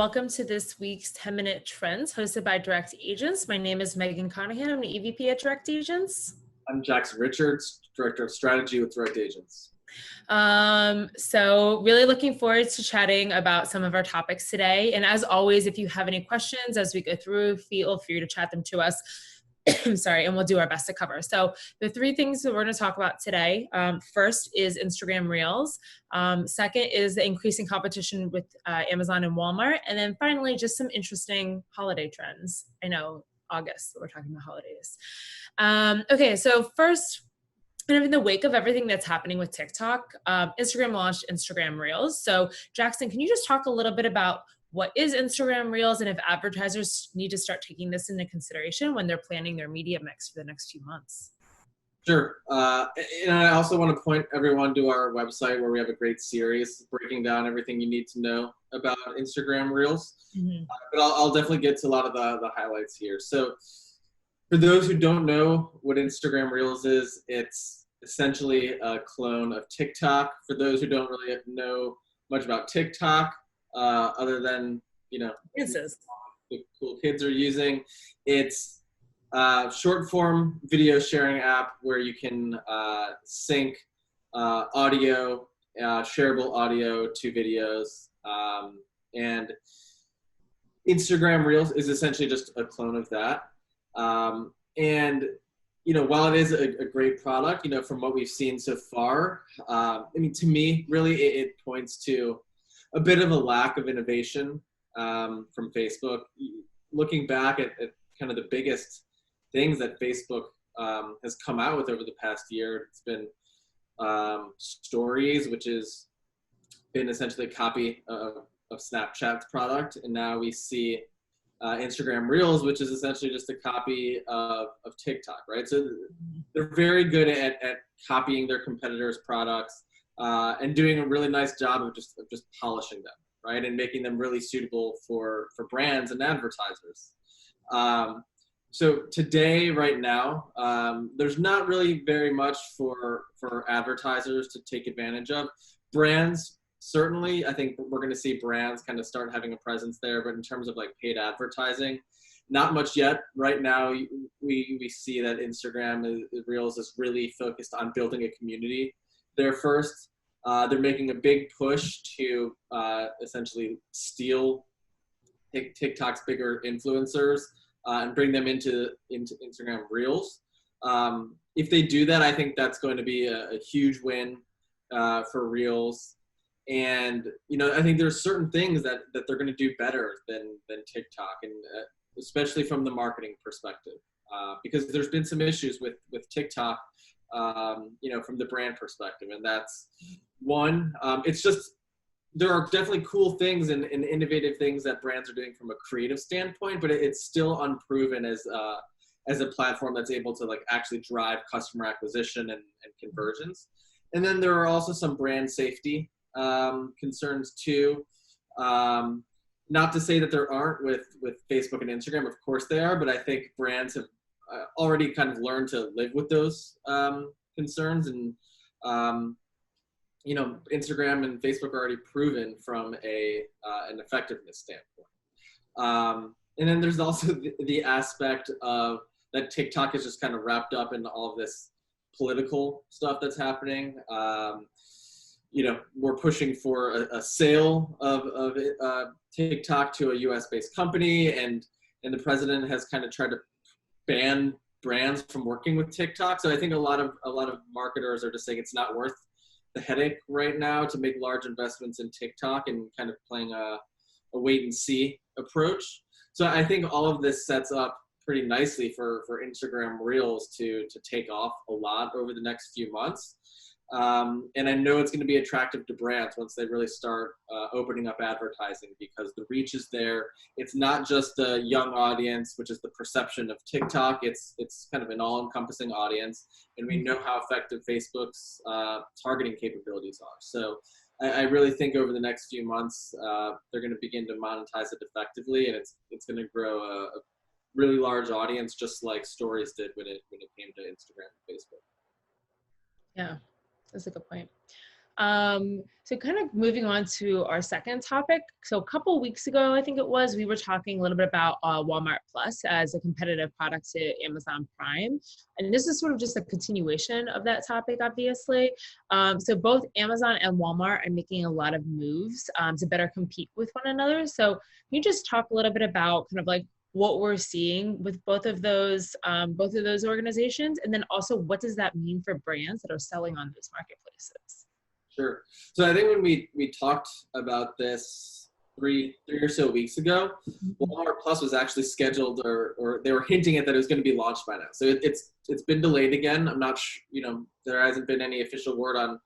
welcome to this week's 10-Minute Trends hosted by Direct Agents. My name is Megan Conahan. I'm an EVP at Direct Agents. I'm Jackson Richards, Director of Strategy with Direct Agents. So really looking forward to chatting about some of our topics today. And as always, if you have any questions as we go through, feel free to chat them to us. Sorry, and we'll do our best to cover. So the three things that we're going to talk about today, first is Instagram Reels. Second is the increasing competition with Amazon and Walmart. And then finally, just some interesting holiday trends. I know August, we're talking about holidays. Okay, so first, kind of in the wake of everything that's happening with TikTok, Instagram launched Instagram Reels. So Jackson, can you just talk a little bit about what is Instagram Reels and if advertisers need to start taking this into consideration when they're planning their media mix for the next few months? Sure. And I also want to point everyone to our website where we have a great series breaking down everything you need to know about Instagram Reels. Mm-hmm. But I'll definitely get to a lot of the highlights here. So for those who don't know what Instagram Reels is, it's essentially a clone of TikTok. For those who don't really know much about TikTok, other than, the cool kids are using, it's a short form video sharing app where you can sync audio, shareable audio to videos. And Instagram Reels is essentially just a clone of that. And while it is a great product, from what we've seen so far, to me, really, it points to a bit of a lack of innovation from Facebook. Looking back at kind of the biggest things that Facebook has come out with over the past year, it's been Stories, which has been essentially a copy of Snapchat's product, and now we see Instagram Reels, which is essentially just a copy of TikTok, right? So they're very good at copying their competitors' products and doing a really nice job of just polishing them, right? And making them really suitable for brands and advertisers. So today, right now, there's not really very much for advertisers to take advantage of. Brands, certainly, I think we're going to see brands kind of start having a presence there, but in terms of like paid advertising, not much yet. Right now, we see that Instagram Reels is really focused on building a community there first. They're making a big push to essentially steal TikTok's bigger influencers and bring them into Instagram Reels. If they do that, I think that's going to be a huge win for Reels. And I think there's certain things that they're going to do better than TikTok, and especially from the marketing perspective, because there's been some issues with TikTok, from the brand perspective, and that's one. It's just there are definitely cool things and innovative things that brands are doing from a creative standpoint, but it's still unproven as a platform that's able to like actually drive customer acquisition and conversions. And then there are also some brand safety concerns too. Not to say that there aren't with Facebook and Instagram, of course they are, but I think brands have already kind of learned to live with those concerns, and Instagram and Facebook are already proven from an effectiveness standpoint. And then there's also the aspect of that TikTok is just kind of wrapped up in all of this political stuff that's happening. We're pushing for a sale of TikTok to a US-based company, and the president has kind of tried to ban brands from working with TikTok. So I think a lot of marketers are just saying it's not worth the headache right now to make large investments in TikTok and kind of playing a wait and see approach. So I think all of this sets up pretty nicely for Instagram Reels to take off a lot over the next few months. And I know it's going to be attractive to brands once they really start opening up advertising, because the reach is there. It's not just a young audience, which is the perception of TikTok. It's kind of an all-encompassing audience, and we know how effective Facebook's targeting capabilities are. So I really think over the next few months, they're going to begin to monetize it effectively, and it's going to grow a really large audience, just like Stories did when it came to Instagram and Facebook. Yeah. That's a good point. So kind of moving on to our second topic. So a couple weeks ago, I think it was, we were talking a little bit about Walmart Plus as a competitive product to Amazon Prime. And this is sort of just a continuation of that topic, obviously. So both Amazon and Walmart are making a lot of moves to better compete with one another. So can you just talk a little bit about kind of like what we're seeing with both of those organizations, and then also what does that mean for brands that are selling on those marketplaces? Sure. So I think when we talked about this three or so weeks ago, Walmart Plus was actually scheduled, or they were hinting at that it was going to be launched by now. So it's been delayed again. I'm not there hasn't been any official word on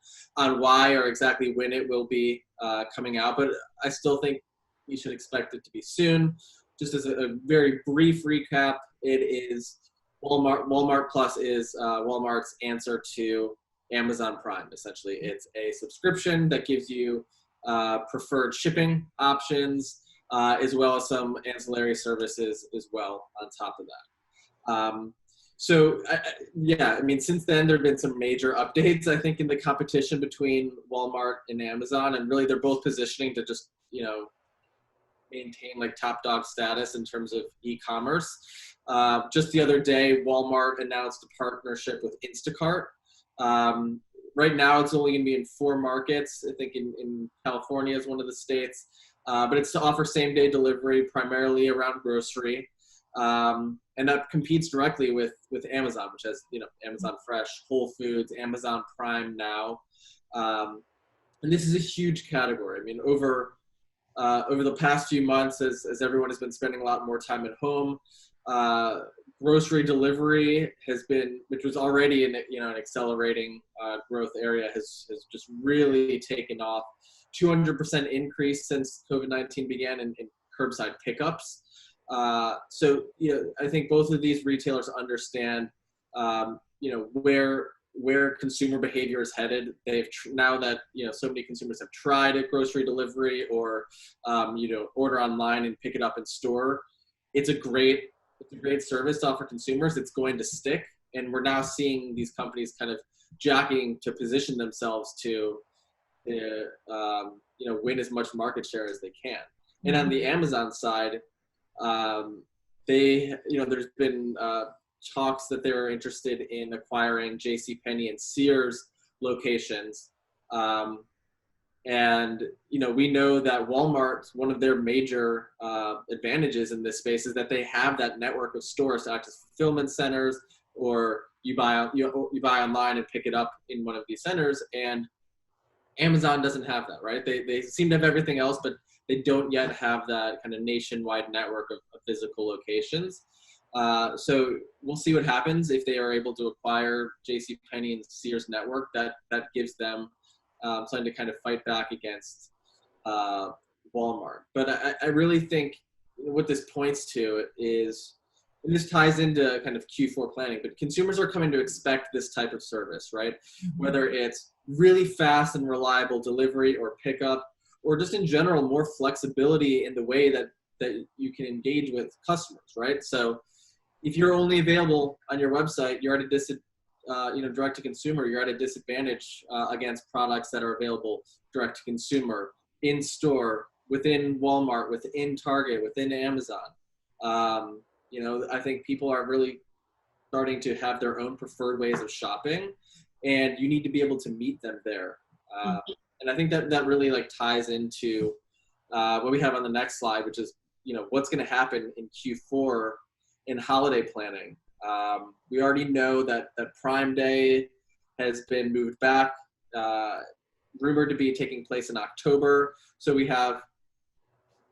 why or exactly when it will be coming out, but I still think you should expect it to be soon. Just as a very brief recap, it is Walmart Plus is Walmart's answer to Amazon Prime. Essentially, it's a subscription that gives you preferred shipping options, as well as some ancillary services as well on top of that. I mean, since then there have been some major updates, I think, in the competition between Walmart and Amazon, and really they're both positioning to just maintain like top dog status in terms of e-commerce. Just the other day, Walmart announced a partnership with Instacart. Right now, it's only going to be in 4 markets. I think in California is one of the states, but it's to offer same-day delivery primarily around grocery, and that competes directly with Amazon, which has Amazon Fresh, Whole Foods, Amazon Prime now, and this is a huge category. I mean, over the past few months, as everyone has been spending a lot more time at home, grocery delivery has been, which was already an accelerating growth area, has just really taken off. 200% increase since COVID-19 began in curbside pickups. So I think both of these retailers understand where consumer behavior is headed. Now that so many consumers have tried a grocery delivery or order online and pick it up in store, it's a great service to offer consumers. It's going to stick, and we're now seeing these companies kind of jockeying to position themselves to win as much market share as they can. And on the Amazon side, there's been talks that they were interested in acquiring JCPenney and Sears locations. And we know that Walmart, one of their major advantages in this space is that they have that network of stores to act as fulfillment centers, or you buy online and pick it up in one of these centers. And Amazon doesn't have that, right? They seem to have everything else, but they don't yet have that kind of nationwide network of physical locations. So we'll see what happens if they are able to acquire JCPenney and Sears network. That gives them something to kind of fight back against Walmart. But I really think what this points to is, and this ties into kind of Q4 planning, but consumers are coming to expect this type of service, right? Mm-hmm. Whether it's really fast and reliable delivery or pickup, or just in general, more flexibility in the way that you can engage with customers, right? So if you're only available on your website, you're at a direct to consumer, you're at a disadvantage against products that are available direct to consumer, in store, within Walmart, within Target, within Amazon. I think people are really starting to have their own preferred ways of shopping, and you need to be able to meet them there. And I think that really ties into what we have on the next slide, which is what's going to happen in Q4 in holiday planning. We already know that Prime Day has been moved back, rumored to be taking place in October. So we have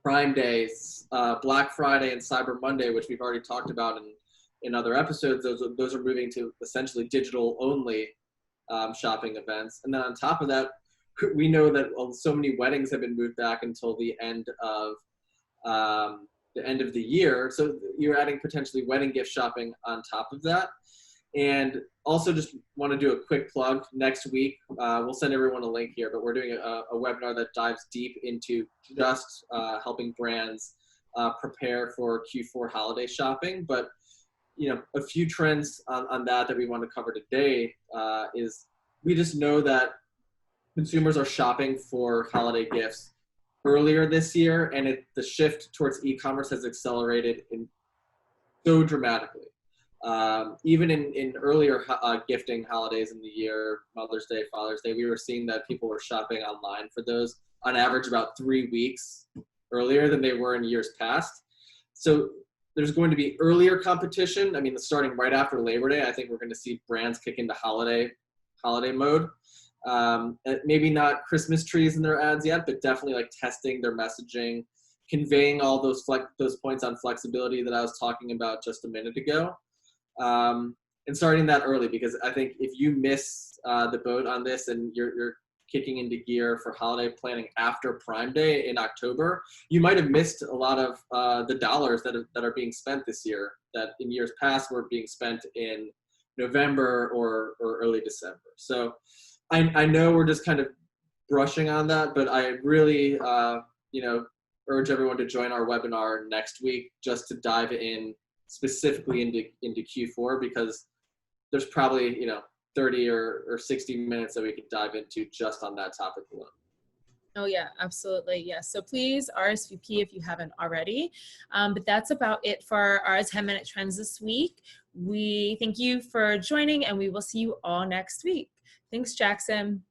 Prime Days, Black Friday, and Cyber Monday, which we've already talked about in other episodes. Those are moving to essentially digital-only shopping events. And then on top of that, we know that so many weddings have been moved back until the end of the year. So you're adding potentially wedding gift shopping on top of that. And also just want to do a quick plug. Next week, we'll send everyone a link here, but we're doing a webinar that dives deep into just helping brands prepare for Q4 holiday shopping. But a few trends on that we want to cover today is we just know that consumers are shopping for holiday gifts earlier this year, and the shift towards e-commerce has accelerated so dramatically. Even in earlier gifting holidays in the year, Mother's Day, Father's Day, we were seeing that people were shopping online for those on average about 3 weeks earlier than they were in years past. So there's going to be earlier competition. I mean, starting right after Labor Day, I think we're going to see brands kick into holiday mode. Maybe not Christmas trees in their ads yet, but definitely like testing their messaging, conveying all those points on flexibility that I was talking about just a minute ago, and starting that early, because I think if you miss the boat on this and you're kicking into gear for holiday planning after Prime Day in October, you might have missed a lot of the dollars that are being spent this year that in years past were being spent in November or early December. So I know we're just kind of brushing on that, but I really urge everyone to join our webinar next week just to dive in specifically into Q4, because there's probably 30 or 60 minutes that we could dive into just on that topic alone. Oh yeah, absolutely. Yes. So please RSVP if you haven't already. But that's about it for our 10-minute trends this week. We thank you for joining, and we will see you all next week. Thanks, Jackson.